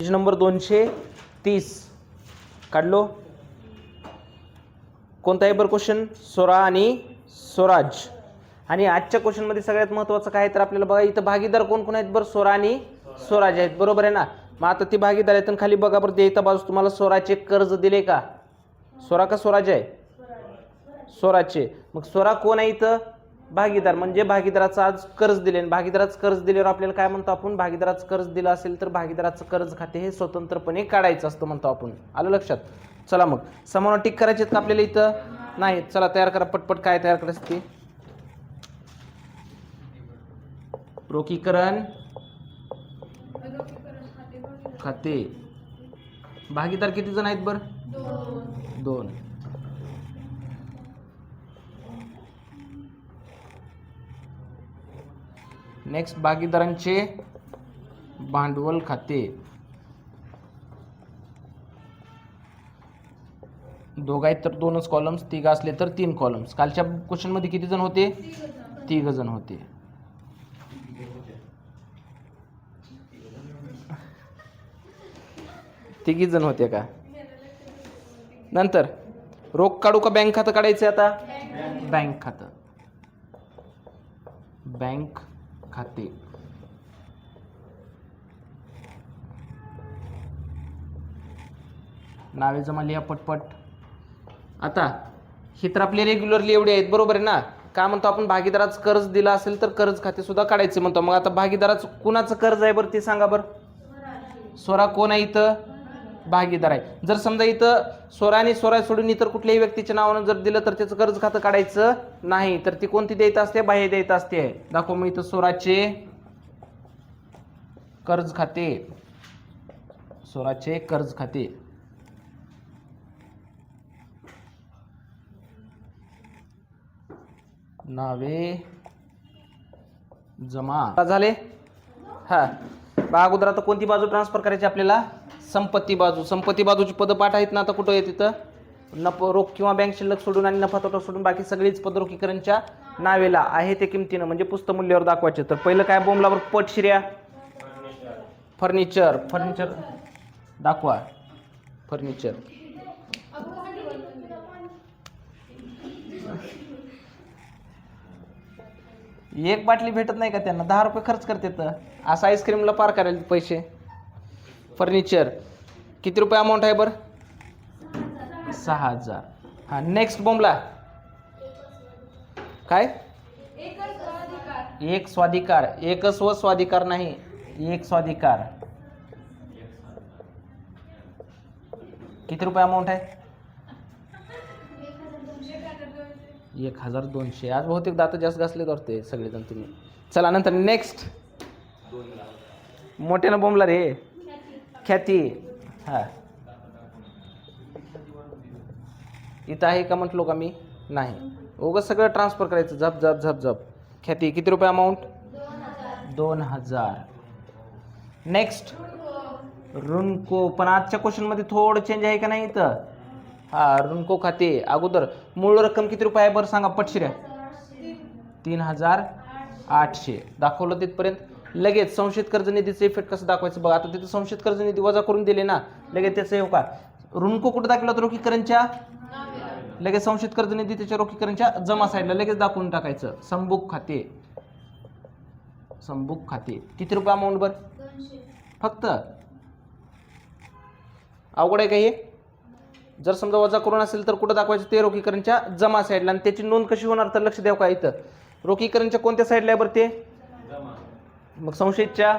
Page number 230 काढलो. कोणता आहे बरं क्वेश्चन? सोरा आणि स्वराज. आणि आजच्या क्वेश्चनमध्ये सगळ्यात महत्त्वाचं काय तर आपल्याला बघा इथं भागीदार कोण कोण आहेत बरं? सोरा आणि स्वराज आहेत, बरोबर आहे ना. मग आता ती भागीदार आहेत, खाली बघा बरं, इथं बाजू तुम्हाला स्वराचे कर्ज दिले का? स्वरा का स्वराज आहे? स्वराचे. मग स्वरा कोण आहे इथं? भागीदार. म्हणजे भागीदाराचं आज कर्ज दिले, भागीदाराचं कर्ज दिल्यावर आपल्याला काय म्हणतो आपण? भागीदाराचं कर्ज दिलं असेल तर भागीदाराचं कर्ज खाते हे स्वतंत्रपणे काढायचं असतं म्हणतो आपण. आलं लक्षात? चला मग समानावर टिक करायचे आहेत का आपल्याला? इथं नाही. चला तयार करा पटपट. काय तयार करायचं ते? रोखीकरण खाते. भागीदार किती जण आहेत बरं? 2. नेक्स्ट भागीदारांचे भांडवल खाते. दोघं आहेत तर 2च कॉलम्स, 3 असले तर 3 कॉलम्स. कालच्या क्वेश्चन मध्ये किती जण होते? 3 जण होते. तिघी जण होते का? नंतर रोख काढू का बँक खातं काढायचं? आता बँक खातं. बँक खाते. नावे जमा लिहा पटपट. आता हे तर आपले रेग्युलरली एवढे आहेत, बरोबर आहे ना. काय म्हणतो आपण? भागीदाराचं कर्ज दिलं असेल तर कर्ज खाते सुद्धा काढायचे म्हणतो. मग आता भागीदाराचं कुणाचं कर्ज आहे बरं ते सांगा बरं? स्वरा कोण आहे इथं? भागीदार आहे. जर समजा इथं स्वरा आणि स्वराज सोडून इतर कुठल्याही व्यक्तीच्या नावानं जर दिलं तर त्याचं कर्ज खातं काढायचं नाही. तर ती कोणती द्यायचं असते? बाह्य द्यायचं असते. दाखव मग इथं स्वराचे कर्ज खाते. स्वराचे कर्ज खाते. नावे जमा झाले. हा बा अगोदर आता कोणती बाजू ट्रान्सफर करायची आपल्याला? संपत्ती बाजू. संपत्ती बाजूची पदं पाठ आहेत ना. आता कुठं आहे तिथं? रोख किंवा बँक शिल्लक सोडून आणि नफा तोटा सोडून बाकी सगळीच पद रोखीकरणच्या नावेला आहे ते किमतीनं म्हणजे पुस्तक मूल्यावर दाखवायचे. तर पहिलं काय बोंबलावर पटशिर्या? फर्निचर. फर्निचर दाखवा. फर्निचर. एक बाटली भेटत नाही का त्यांना? 10 रुपये खर्च करते तर असं आईस्क्रीमला पार करायला पैसे. फर्निचर किती रुपये अमाऊंट आहे बरं? 6000. हा नेक्स्ट बोंबला काय? एक स्वाधिकार. एकस्व स्वाधिकार नाही, एक स्वाधिकार. किती रुपये अमाऊंट आहे? 1200. आज बहुतेक दात जास्त घासले करते सगळेजण तुम्ही. चला नंतर नेक्स्ट. मोठ्यानं बोंबला रे. ख्याती. हा इथं आहे का म्हटलो का मी? नाही. उगाच सगळं ट्रान्सफर करायचं झप झप झप झप. ख्याती किती रुपये अमाऊंट? 2000. नेक्स्ट ऋणको. पण आजच्या क्वेश्चन मध्ये थोडं चेंज आहे का नाही इथं? हा ऋणको खाते. अगोदर मूळ रक्कम किती रुपये आहे बरं सांगा पटशिर्या? 3800. दाखवलं तिथपर्यंत. लगेच संशयित कर्ज निधीचे इफेक्ट कसं दाखवायचं बघा. आता तिथे संशयित कर्ज निधी वजा करून दिले ना, लगेच त्याचं येऊ का? ऋणको कुठं दाखवलं तर रोखीकरणच्या, लगेच संशयित कर्ज निधी त्याच्या रोखीकरणच्या जमा साईडला लगेच दाखवून टाकायचं. संबुक खाते. संबुक खाते. किती रुपये अमाऊंट बर? फक्त. अवघड आहे का हे? जर समजा वजा करून असेल तर कुठं दाखवायचं? ते रोखीकरणच्या जमा साईडला. आणि त्याची नोंद कशी होणार तर लक्ष द्यावं का इथं? रोखीकरणच्या कोणत्या साईडला आहे बरं ते? मग संशयितच्या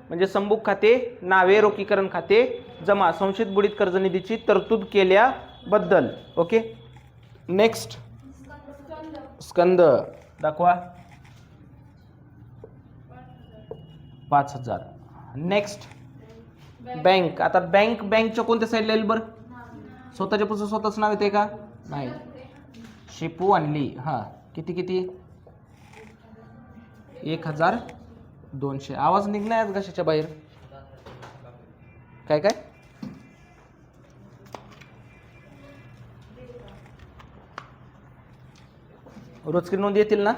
म्हणजे संबुक खाते, नावे, रोखीकरण खाते, जमा, संशयित बुडीत कर्ज निधीची तरतूद केल्याबद्दल. ओके. नेक्स्ट स्कंद दाखवा. 5000. Next bank. आता बँकच्या कोणत्या साईडला येईल बरं? स्वतःच्या पुस्तक स्वतःच नाव येते का? नाही. शिपू आणली. हा किती किती? 1200. आवाज निघणार आज घशाच्या बाहेर. काय काय? रोजकी नोंदी येतील ना?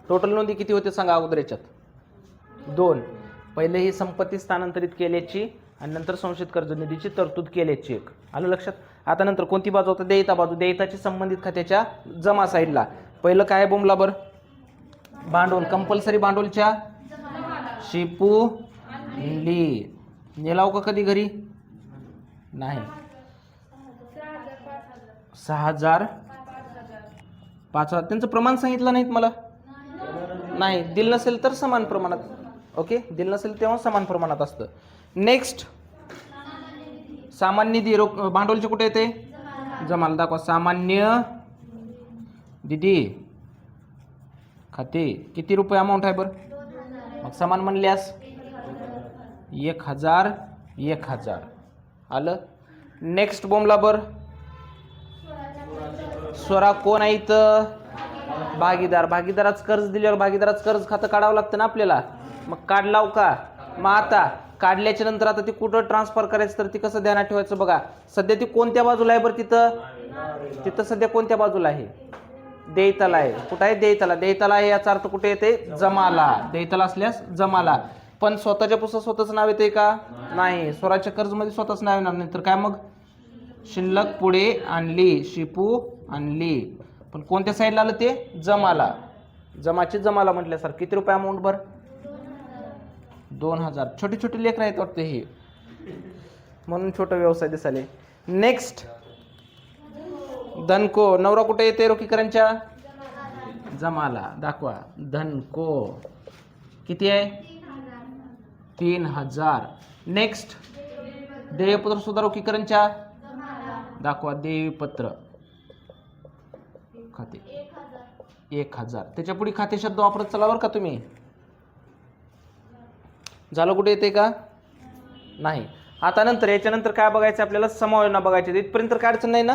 टोटल नोंदी किती होते सांगा अगोदर याच्यात? 2. पहिले ही संपत्ती स्थानांतरित केल्याची आणि नंतर संशयित कर्ज निधीची तरतूद केल्याची एक. आलं लक्षात. आता नंतर कोणती बाजू होतं? देयता बाजू. देयताची संबंधित खात्याच्या जमा साईडला पहिलं काय बोंबला बर? भांडवल. कंपल्सरी भांडवलच्या शिपू ली. नेलाव का कधी घरी? नाही. 6,000 5,000. त्यांचं प्रमाण सांगितलं नाहीत मला. नाही, दिलं नसेल तर समान प्रमाणात. ओके, दिलं नसेल तेव्हा समान प्रमाणात असतं. नेक्स्ट सामान्य निधी. भांडवलचे कुठे येते? जमाला. दाखवा. सामान्य निधी खाते. किती रुपये अमाऊंट आहे बरं? मग समान म्हणल्यास 1,000 1,000. आलं. नेक्स्ट बोंबला बर. स्वरा कोण आहे इथं? भागीदार. भागीदाराच कर्ज दिल्यावर भागीदाराच कर्ज खातं काढावं लागतं ना आपल्याला. मग काढलाव का? मग आता काढल्याच्या नंतर आता ती कुठं ट्रान्सफर करायचं तर ती कसं ध्यानात ठेवायचं बघा. सध्या ती कोणत्या बाजूला आहे बरं? तिथं सध्या कोणत्या बाजूला आहे? देयताला आहे. कुठं आहे? देयताला. देयताला आहे याचा अर्थ कुठे येते? जमाला. देयताला असल्यास जमाला. पण स्वतःच्या पुस्तक स्वतःच नाव येते का? नाही. स्वराच्या कर्ज मध्ये स्वतःच नाव येणार नाही तर काय मग? शिल्लक पुढे आणली, शिपू आणली. पण कोणत्या साईडला आलं ते? जमाला. जमाची जमाला म्हटल्यासारखं. किती रुपये अमाऊंट बर? 2,000. छोटे छोटे लेकर आहेत वाटते हे, म्हणून छोटा व्यवसाय दिसाले. नेक्स्ट धनको. नवरा कुठे येते रोखीकरणच्या? जमाला. दाखवा. धनको किती आहे? 3,000. नेक्स्ट देयपत्र सुद्धा रोखीकरणच्या. दाखवा. देयपत्र खाते 1,000. त्याच्या पुढे खाते शब्द वापरत चला बरं का तुम्ही. झालं. कुठे येते का? नाही. आता नंतर याच्यानंतर काय बघायचं आपल्याला? समायोजना बघायचे. इथपर्यंत काय अडचण नाही ना?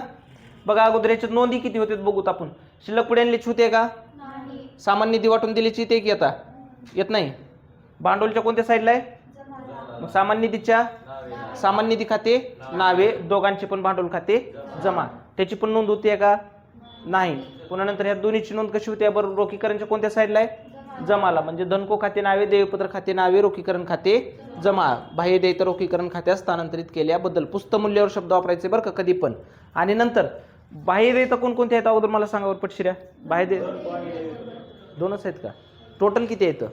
बघा अगोदर याच्यात नोंदी किती होते बघूत आपण. शिल्लक पुढे आणल्याची होते का? सामान्य निधी वाटून दिल्याची येते की आता? येत नाही. भांडवलच्या कोणत्या साईडला आहे? मग सामान्य निधीच्या. सामान्य निधी खाते नावे. दोघांचे पण भांडवल खाते जमा. त्याची पण नोंद होती का? नाही. पुन्हा नंतर ह्या दोन्हीची नोंद कशी होती बरं? रोखीकरणच्या कोणत्या साईडला आहे? जमाला. म्हणजे धनको खाते नावे, देयपत्र खाते नावे, रोखीकरण खाते जमा. बाह्य देयता रोखीकरण खात्यात स्थानांतरित केल्याबद्दल पुस्तक मूल्यावर शब्द वापरायचे बरं का कधी पण. आणि नंतर बाह्य देयता कोणकोणते आहेत अगोदर मला सांगा बरं पटशिऱ्या. बाह्य दोनच आहेत का? टोटल किती आहेत?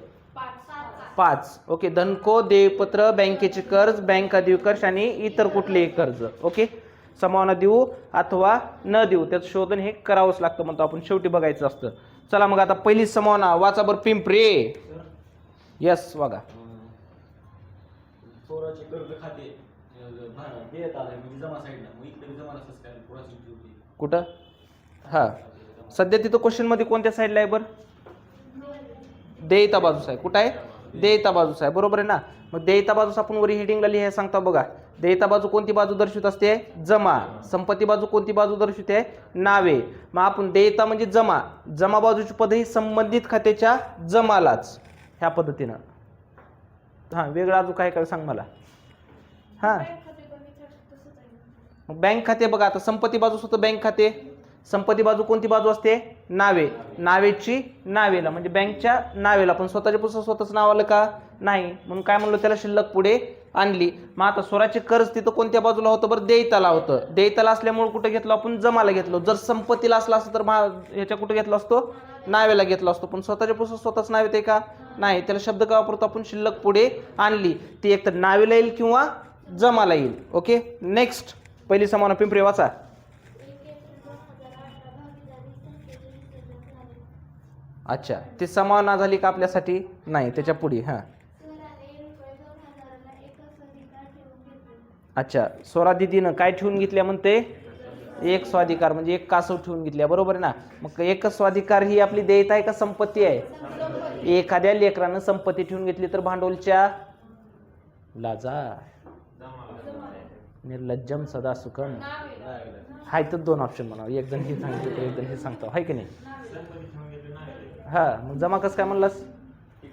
5. ओके. धनको, देयपत्र, बँकेचे कर्ज, बँक अधिकर्ष आणि इतर कुठलेही कर्ज. ओके. समावना देऊ अथवा न देऊ त्याचं शोधन हे करावंच लागतं म्हणतो आपण. शेवटी बघायचं असतं. चला मग आता पहिली समावना वाचा बरं. पिंपरे. यस बघा. स्वराचे कर्ज खाते देत आलंय म्हणजे जमा साईडला. मग इकडे जमा नसतं काय पुराची होती कुठं? हा सध्या तिथं क्वेश्चन मध्ये कोणत्या साईडला आहे बरं? देयता बाजूस आहे. कुठं आहे? देयता बाजूस आहे. बरोबर आहे ना? मग देयता बाजूस आपण वरी हेडिंगला लिहाय सांगता बघा. देयता बाजू कोणती बाजू दर्शवित असते? जमा. संपत्ती बाजू कोणती बाजू दर्शविते? नावे. मग आपण देयता म्हणजे जमा. जमा बाजूची पद ही संबंधित खात्याच्या जमालाच. ह्या पद्धतीनं. हा वेगळं अजून काय काय सांग मला. हा बँक खाते बघा. आता संपत्ती बाजू होतं बँक खाते. संपत्ती बाजू कोणती बाजू असते? नावे. नावेची नावेला म्हणजे बँकच्या नावेला. पण स्वतःच्या पुस्तक स्वतःच नाव आलं का? नाही. म्हणून काय म्हणलं त्याला? शिल्लक पुढे आणली. मग आता स्वराचे कर्ज तिथं कोणत्या बाजूला होतं बरं? देयताला होतं. देयताला असल्यामुळे कुठे घेतलो आपण? जमाला घेतलो. जर संपत्तीला असला असतं तर ह्याच्या कुठे घेतला असतो? नावेला घेतला असतो. पण स्वतःच्या पुस्तक स्वतःच नाव येते का? नाही. त्याला शब्द काय वापरतो आपण? शिल्लक पुढे आणली. ती एकतर नावेला येईल किंवा जमाला येईल. ओके. नेक्स्ट पहिली समावना पिंपरे वाचा. अच्छा. ती समावना झाली का आपल्यासाठी? नाही. त्याच्या पुढे. हा अच्छा. स्वरा दिदीनं काय ठेवून घेतल्या म्हणते? एक स्वाधिकार म्हणजे एक कासव ठेवून घेतल्या. बरोबर आहे ना? मग एकच स्वाधिकार ही आपली देयता आहे का संपत्ती आहे? एखाद्या लेकरानं संपत्ती ठेवून घेतली तर भांडवलच्या लाजा निर्लज्जम सदा सुखम. हाय तर दोन ऑप्शन म्हणा. एक जण हे सांगितलं एक जण हे सांगतो. हाय की नाही? हा मग जमा कसं काय म्हणलास?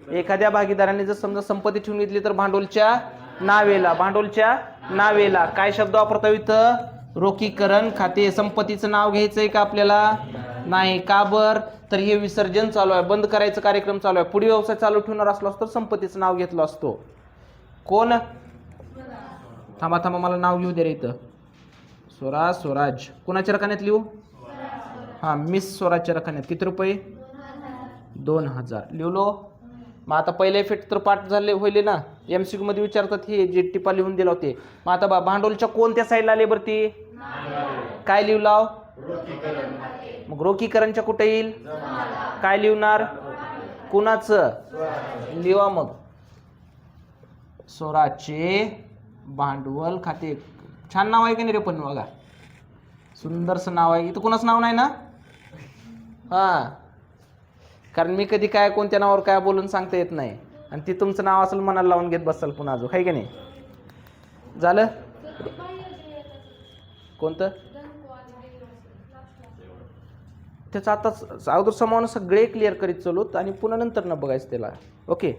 एखाद्या भागीदाराने जर समजा संपत्ती ठेवून घेतली तर भांडवलच्या नावेला. भांडवलच्या नावेला काय शब्द वापरता इथं? रोखीकरण खाते. संपत्तीचं नाव घ्यायचंय का आपल्याला? नाही. का बर? तर हे विसर्जन चालू आहे. बंद करायचं कार्यक्रम चालू आहे. पुढे व्यवसाय चालू ठेवणार असला तर संपत्तीचं नाव घेतलं असतो. कोण? थांबा थांबा, मला नाव लिहू दे रे इथं. स्वराज. कुणाच्या रकान्यात लिहू? हां, मिस स्वराजच्या रकान्यात. किती रुपये? 2000 लिहलो. मग आता पहिले इफेक्ट तर पाठ झाले होईल ना, MCQ मध्ये विचारतात हे जे टिपा लिहून दिला होते. मग आता भांडवलच्या कोणत्या साईडला आले बरं ती? काय लिहू लाव? मग रोखीकरणच्या कुठे येईल? काय लिहणार? कुणाचं? लिहा मग स्वराजचे भांडवल खाते. छान नाव आहे की नाही रे? पण बघा सुंदरसं नाव आहे. इथं कुणाचं नाव नाही ना? हां, कारण मी कधी काय कोणत्या नावावर काय बोलून सांगता येत नाही, आणि ती तुमचं नाव असेल मनाला लावून घेत बसाल पुन्हा अजून, आहे की नाही? झालं? कोणतं? त्याचं आता अगोदर समावून सगळे क्लिअर करीत चलूत आणि पुन्हा नंतर न बघायचं त्याला. ओके,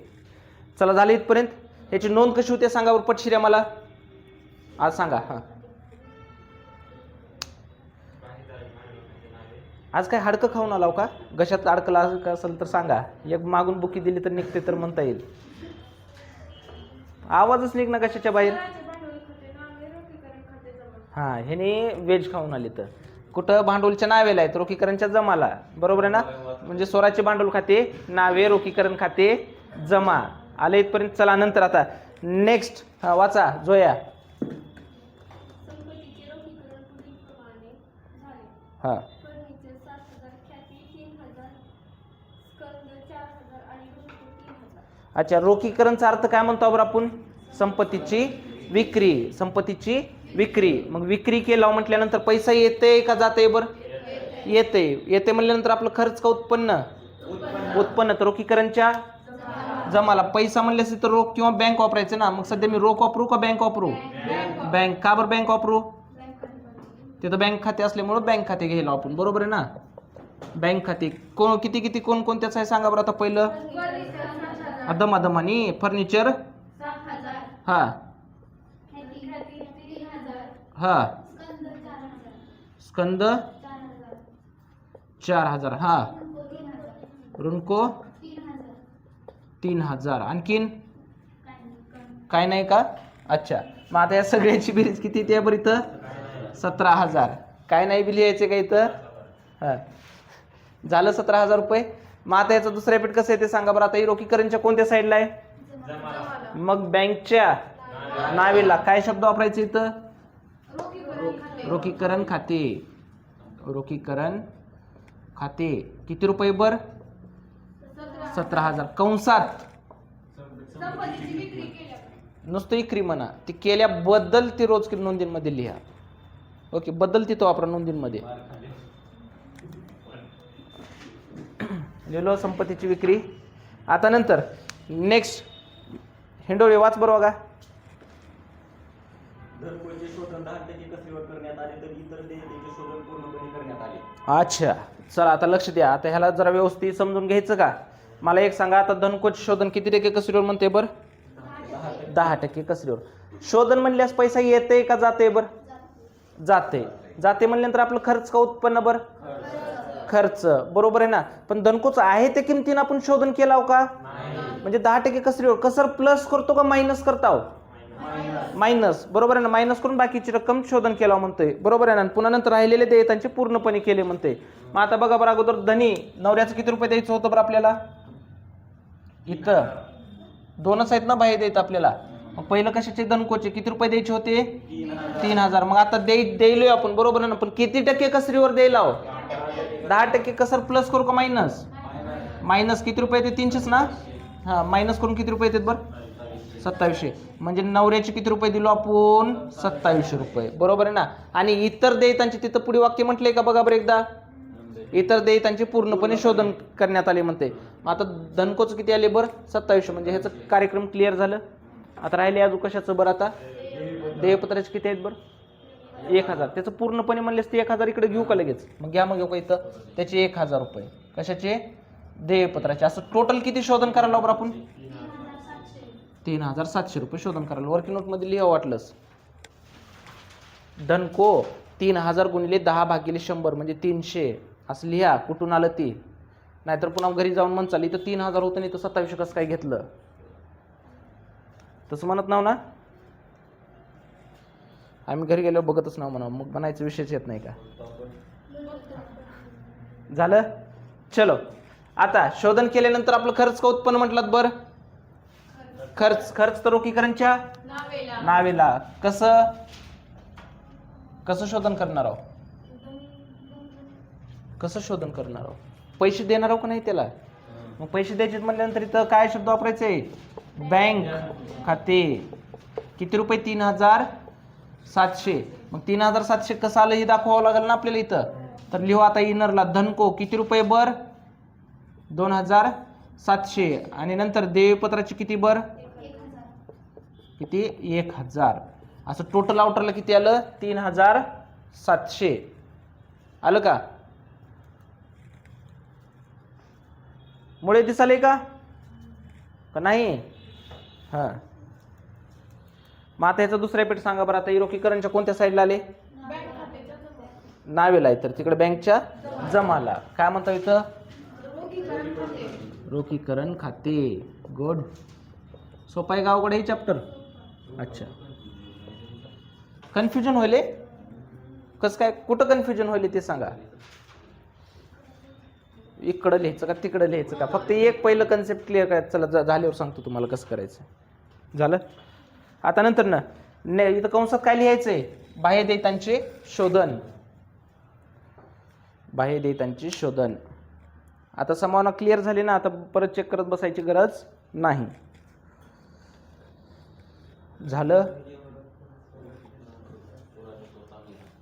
चला झालं इथपर्यंत. ह्याची नोंद कशी होते सांगा बरं पटशिऱ्या मला आज सांगा. हां, आज काय हाडकं खाऊन आलाव का? घशात अडकला असेल तर सांगा. एक मागून बुकी दिली तर निघते तर म्हणता येईल. आवाजच निघ ना कशाच्या बाहेर. हां, ह्याने व्हेज खाऊन आले तर कुठं? भांडवलच्या नावेला आहेत, रोखीकरणच्या जमाला. बरोबर आहे ना? म्हणजे स्वराजचे भांडवल खाते नावे, रोखीकरण खाते जमा. आले इथपर्यंत. चला नंतर आता नेक्स्ट. हा वाचा जोया. हा, अच्छा, रोखीकरणचा अर्थ काय म्हणतो बरं आपण? संपत्तीची विक्री. संपत्तीची विक्री. मग विक्री केला म्हटल्यानंतर पैसा येते का जाते? बरं येते. येते म्हणल्यानंतर आपलं खर्च का उत्पन्न? उत्पन्न. तर रोखीकरणच्या जमाला पैसा म्हणले असेल तर रोख किंवा बँक वापरायचं ना. मग सध्या मी रोख वापरू का बँक वापरू? बँक. का बरं बँक वापरू? तिथं बँक खाते असल्यामुळे बँक खाते घ्यायला आपण. बरोबर आहे ना? बँक खाते कोण किती किती कोणत्याच आहे सांगा बरं आता. पहिलं दमादमानी फर्निचर. हा हा, स्कंद 4000. हा, रुनको 3000. आणखीन काय नाही का? अच्छा, मग आता या सगळ्याची बेरीज किती येते बरं इथं? 17000. काय नाही बी लिहायचे का इथं? हां, झालं 17000 रुपये. मग आता याचं दुसरं इफेक्ट कसं येते सांगा बरं. आता ही रोखीकरणच्या कोणत्या साईडला आहे? मग बँकच्या नावेला काय शब्द वापरायचे इथं? रोखीकरण खाते. रोखीकरण खाते. किती रुपये बर? 17000. कंसात नुसतं विक्री म्हणा, ती केल्याबद्दल ती रोज नोंदींमध्ये लिहा. ओके, बद्दल तिथं वापरा नोंदींमध्ये. लिहिलो संपत्तीची विक्री. आता नंतर नेक्स्ट हिंडोळे वाच बरोबर का? धनकोचे शोधन 10% कसरीवर करण्यात आले तर इतर देयतेचे शोधन पूर्णपणे करण्यात आले. अच्छा, चला आता लक्ष द्या. आता ह्याला जरा व्यवस्थित समजून घ्यायचं का? मला एक सांगा, आता धनकोच शोधन किती टक्के कसरीवर म्हणते बरं? 10% कसरीवर. शोधन म्हणल्यास पैसा येते का जाते बरं? जाते. जाते म्हणल्यानंतर आपलं खर्च का उत्पन्न बरं? खर्च. बरोबर आहे ना? पण धनकोच आहे त्या किमतीनं आपण शोधन केला का? म्हणजे 10% कसरीवर. कसर प्लस करतो का मायनस करता? मायनस. बरोबर आहे ना? मायनस करून बाकीची रक्कम शोधन केला म्हणतोय. बरोबर आहे ना? पुन्हा नंतर राहिलेले देयतांचे पूर्णपणे केले म्हणते. मग आता बघा बरं, अगोदर धनी नवऱ्याचं किती रुपये द्यायचं होतं बरं आपल्याला? इथं दोनच आहेत ना बाहेर देत आपल्याला. मग पहिलं कशाचे? धनकोचे किती रुपये द्यायचे होते? 3000. मग आता द्यायलोय आपण. बरोबर आहे ना? पण किती टक्के कसरीवर द्यायला? 10% कसर प्लस करू का मायनस? मायनस. किती रुपये येते? 300 ना? हां, मायनस करून किती रुपये येतात बरं? 2700. म्हणजे नवऱ्याचे किती रुपये दिलो आपण? 2700 रुपये. बरोबर आहे ना? आणि इतर देयतांचे तिथं पुढे वाक्य म्हटलंय का बघा बरं एकदा. इतर देयतांचे पूर्णपणे शोधन करण्यात आले म्हणते. मग आता धनकोच किती आले बरं? 2700. म्हणजे ह्याचं कार्यक्रम क्लिअर झालं. आता राहिले अजून कशाचं बरं? आता देयपत्राचे किती आहेत बरं? 1000. त्याचं पूर्णपणे म्हणलेस ते 1000 इकडे घेऊ का लगेच? मग घ्या मग घेऊ इथं. त्याचे 1000 रुपये कशाचे? देयपत्राचे. असं टोटल किती शोधन करायला बरं आपण? 3700 रुपये शोधन करायला. वर्किंग नोटमध्ये लिहा वाटलंच. धनको 3000 गुणिले 10 भागिले 100 म्हणजे 300 असं लिहा. कुठून आलं ती? नाहीतर पुन्हा घरी जाऊन म्हणचाल इथं 3000 होतं नाही तर 2700 कसं काय घेतलं? तसं म्हणत नाव ना, आम्ही घरी गेलो बघतच नाव म्हणा, मग म्हणायचं विषयच येत नाही का. झालं. चलो आता शोधन केल्यानंतर आपलं खर्च का उत्पन्न म्हटलं बरं. खर्च तर रोखीकरणच्या नावेला. कसं शोधन करणार आहोत, कसं शोधन करणार आहोत, पैसे देणार आहोत का नाही त्याला. मग पैसे द्यायचे म्हटल्यानंतर इथं काय शब्द वापरायचे, बँक खाते. किती रुपये, 3700. मग 3700 कसं आलं हे दाखवावं लागेल ना आपल्याला इथं. तर लिहू आता इनरला धनको किती रुपये बर, 2700. आणि नंतर देयपत्राची किती बर, किती, 1000. असं टोटल आउटरला किती आलं, 3700 आलं का. मुळे दिसाले का नाही. हा मग आता याचा दुसरा पेट सांगा बरं. आता रोखीकरणच्या कोणत्या साईडला आले, नावेला आहे, तर तिकडे बँकच्या जमाला. काय म्हणता इथं, रोखीकरण खाते. गुड. सोपा आहे गावाकडे हे चॅप्टर. अच्छा, कन्फ्युजन होईल कसं काय, कुठं कन्फ्युजन होईल ते सांगा. इकडं लिहायचं का तिकडं लिहायचं का, फक्त एक पहिलं कन्सेप्ट क्लिअर करायचं. चला झाल्यावर सांगतो तुम्हाला कसं करायचं. झालं. आता नंतर ना इथं कंसात काय लिहायचंय, बाह्य देयतांचे शोधन. बाह्य देयतांचे शोधन. आता संभावना क्लिअर झाली ना, आता परत चेक करत बसायची गरज नाही. झालं.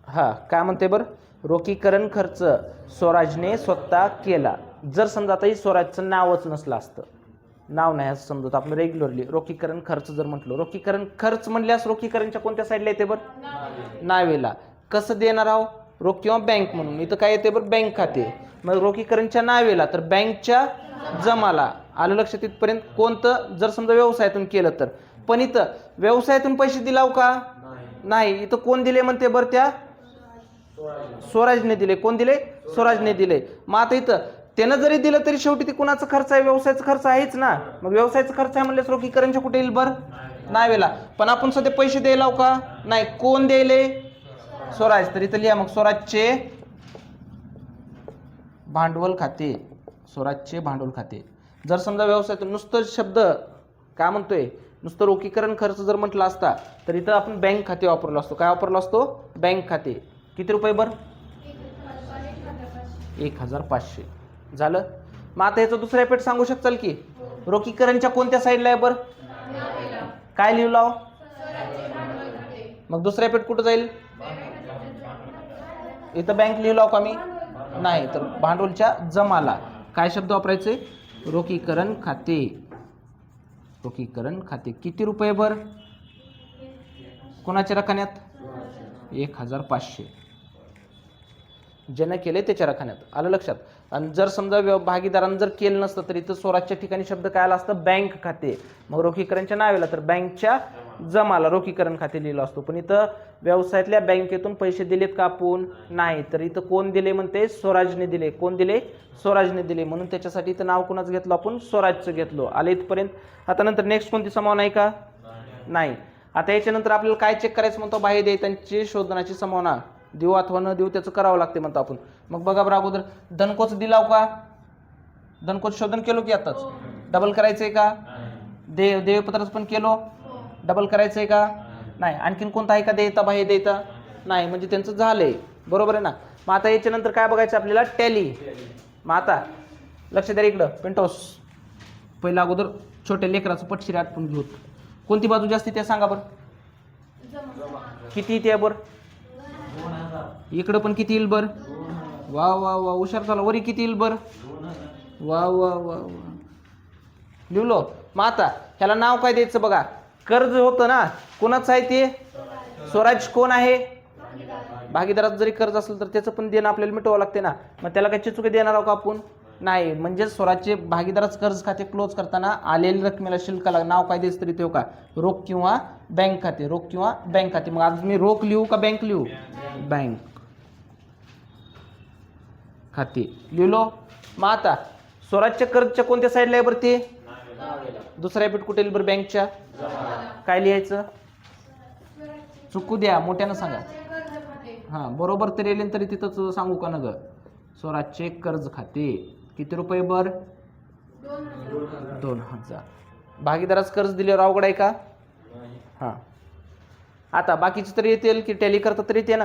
हा काय म्हणते बरं, रोखीकरण खर्च स्वराजने स्वतः केला. जर समजा आता ही स्वराजचं नावच नसलं असतं, नाव नाही असं समजत आपण रेग्युलरली, रोखीकरण खर्च जर म्हटलं, रोखीकरण खर्च म्हणल्यास रोखीकरणच्या कोणत्या साईडला येते बरं, नावेला. कसं देणार आहो, रोख किंवा बँक म्हणून. इथं काय येते बरं, बँक खाते. मग रोखीकरणच्या नावेला तर बँकच्या जमाला. आलं लक्षात इथपर्यंत. कोणतं, जर समजा व्यवसायातून केलं तर. पण इथं व्यवसायातून पैसे दिलाव का नाही, इथं कोण दिले म्हणते बरं, त्या स्वराजने दिले. कोण दिले, स्वराजने दिले. मग आता इथं त्यानं जरी दिलं तरी शेवटी ते कुणाचा खर्च आहे, व्यवसायाचा खर्च आहेच ना. मग व्यवसायाचा खर्च आहे म्हणल्यास रोखीकरणच्या कुठे येईल बरं, नावेला. पण आपण सध्या पैसे द्यायला का नाही, कोण द्यायले, स्वराज. तर इथं लिहा मग स्वराजचे भांडवल खाते. स्वराजचे भांडवल खाते. जर समजा व्यवसायातून नुसतं शब्द काय म्हणतोय, नुसतं रोखीकरण खर्च जर म्हटलं असता तर इथं आपण बँक खाते वापरलो असतो. काय वापरलो असतो, बँक खाते. किती रुपये बरं, 1500. झालं. मग आता याचं दुसरा पेट सांगू शकाल की, रोखीकरणच्या कोणत्या साईडला आहे बरं, काय लिहू लाव, मग दुसरा पेट कुठं जाईल, इथं बँक लिहू लाव का मी नाही, तर भांडवलच्या जमाला. काय शब्द वापरायचे, रोखीकरण खाते. रोखीकरण खाते. किती रुपये बर, कोणाच्या रकान्यात, 1500. ज्यानं केले त्याच्या रकान्यात. आलं लक्षात. आणि जर समजा भागीदारांनी जर केलं नसतं तर इथं स्वराजच्या ठिकाणी शब्द काय आला असतं, बँक खाते. मग रोखीकरणच्या नावेला तर बँकच्या जमाला रोखीकरण खाते लिहिलं असतो. पण इथं व्यवसायातल्या बँकेतून पैसे दिलेत का आपण नाही, तर इथं कोण दिले म्हणते, स्वराजने दिले. कोण दिले, स्वराजने दिले. म्हणून त्याच्यासाठी इथं नाव कोणाचं घेतलं आपण, स्वराजचं घेतलो. आले इथपर्यंत. आता नंतर नेक्स्ट कोणती संभावना आहे का नाही. आता याच्यानंतर आपल्याला काय चेक करायचं म्हणतो, बाह्य देयतांची शोधनाची संभावना देऊ अथवा न देऊ त्याचं करावं लागते म्हणतो आपण. मग बघा बरं, अगोदर धनकोच दिलाव का, धनकोच शोधन केलो की आताच, डबल करायचंय का, देयपत्राचं पण केलो, डबल करायचंय का नाही. आणखीन कोणता आहे का देयता, बाह्य देयता नाही, म्हणजे त्यांचं झालंय. बरोबर आहे ना. मग आता याच्यानंतर काय बघायचं आपल्याला, टॅली. मग आता लक्ष द्या इकडं, पेंटोस. पहिला अगोदर छोट्या लेकराचं पटशिरी आटपून घेऊ. कोणती बाजू जास्ती ते सांगा बरं, किती ते बरं, इकडं पण किती येईल बर, वा वा वा हुशार झाला. वरी किती येईल बर, वा वा वा वा लिहलो. मग आता ह्याला नाव काय द्यायचं बघा, कर्ज होतं ना, कोणाचं आहे ते, स्वराज कोण आहे, भागीदाराचं जरी कर्ज असेल तर त्याचं पण देणं आपल्याला मिटवावं लागते ना. मग त्याला काय चिचुके देणार आहोत का आपण नाही. म्हणजे स्वराजचे भागीदाराचं कर्ज खाते क्लोज करताना आलेल्या रकमेला शिल्लकाला नाव काय द्यायचं तरी ते का, रोख किंवा बँक खाते, रोख किंवा बँक खाते. मग आज मी रोख लिहू का बँक लिहू, बँक खाते लिहिलो. मग आता स्वराजच्या कर्जच्या कोणत्या साईडला आहे बरं ते, दुसरा एपिट कुठे येईल बरं बँकच्या? काय लिहायचं? चुकू द्या, मोठ्यानं सांगा. हां बरोबर तरी येईल तरी तिथंच सांगू का ना ग. स्वराजचे कर्ज खाते किती रुपये बर? 2000. भागीदारास कर्ज दिल्यावर अवघड आहे का? हां आता बाकीचे तरी येतील की टॅली करता तरी येते ना.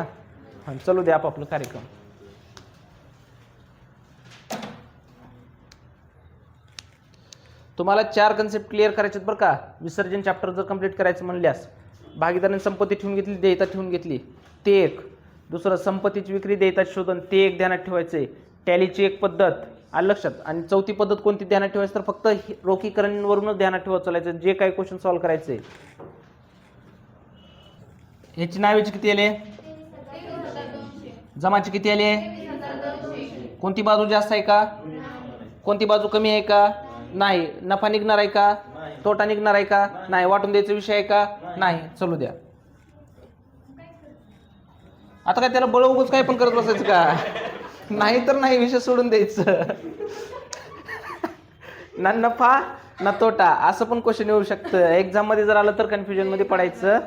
हां चलू द्या आपापलं कार्यक्रम. तुम्हाला 4 कन्सेप्ट क्लिअर करायचे बरं का. विसर्जन चॅप्टर जर कंप्लीट करायचं म्हणल्यास भागीदारांनी संपत्ती ठेवून घेतली, देयता ठेवून घेतली, ते एक. दुसरं संपत्तीची विक्री, देयता शोधन, ते एक ध्यानात ठेवायचंय. टॅलीची एक पद्धत आलं लक्षात. आणि चौथी पद्धत कोणती ध्यानात ठेवायची तर फक्त रोखीकरणवरूनच ध्यानात ठेवत चालायचं जे काही क्वेश्चन सॉल्व्ह करायचे. ह्याची नावेची किती आले? जमाची किती आले? कोणती बाजू जास्त आहे का? कोणती बाजू कमी आहे का? नाही. नफा निघणार आहे का? तोटा निघणार आहे का? नाही. वाटून द्यायचा विषय आहे का? नाही. चलू द्या. आता काय त्याला बळ उगच काय पण करत बसायचं का? नाही तर नाही, विषय सोडून द्यायचं. ना नफा ना तोटा असं पण क्वेश्चन येऊ शकतं. एक्झाम मध्ये जर आलं तर कन्फ्युजन मध्ये पडायचं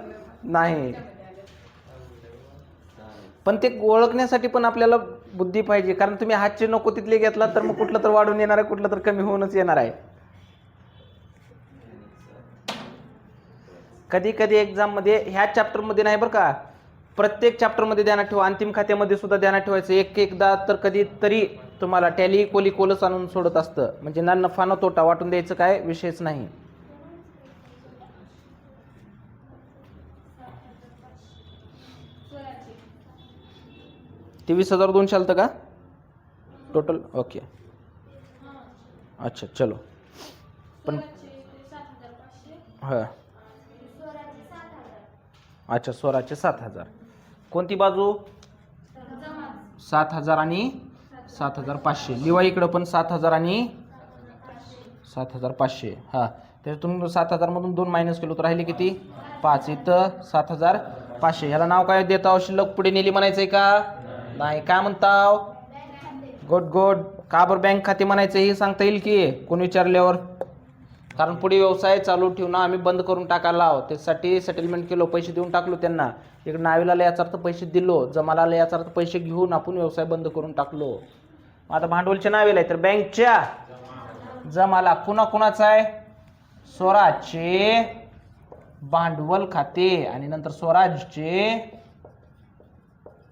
नाही. पण ते ओळखण्यासाठी पण आपल्याला बुद्धी पाहिजे. कारण तुम्ही हातचे नको तिथले घेतला तर मग कुठलं तर वाढून येणार आहे, कुठलं तर कमी होऊनच येणार आहे. कधी कधी एक्झाम मध्ये ह्या चॅप्टर मध्ये नाही बरं का, प्रत्येक चॅप्टर मध्ये ध्यानात ठेवा. अंतिम खात्यामध्ये सुद्धा ध्यानात ठेवायचं. एकदा तर कधी तरी तुम्हाला टॅली कोली कोलच आणून सोडत असतं. म्हणजे ना नफा ना तोटा, वाटून द्यायचं काय विषयच नाही. ते 20,200 आलतं का टोटल? ओके अच्छा चलो. पण हां अच्छा स्वराचे 7,000. कोणती बाजू? 7,000 आणि 7,500. लिवा इकडं पण 7,000 आणि 7,500. हां त्याच्यातून 7,000 मधून 2 मायनस केलो तर राहिले किती? 5. इथं 7,500. ह्याला नाव काय देता? शिल्लक पुढे नेली म्हणायचंय का? नाही. काय म्हणताव? Good good. का बरं बँक खाते म्हणायचं हे सांगता येईल की कोण विचारल्यावर? कारण पुढे व्यवसाय चालू ठेवून आम्ही बंद करून टाकायला आहोत. त्यासाठी सेटलमेंट केलो, पैसे देऊन टाकलो त्यांना. इकडे नावीला आलं याचा अर्थ पैसे दिलो, जमाला आलं याचा अर्थ पैसे घेऊन आपण व्यवसाय बंद करून टाकलो. आता भांडवलच्या नावीला आहे तर बँकच्या जमाला पुन्हा कुणाचा आहे? स्वराजचे भांडवल खाते आणि नंतर स्वराजचे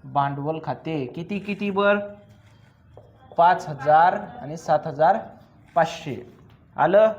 भांडवल खाते. किती किती बर? 5,000 आणि 7,500 आलं.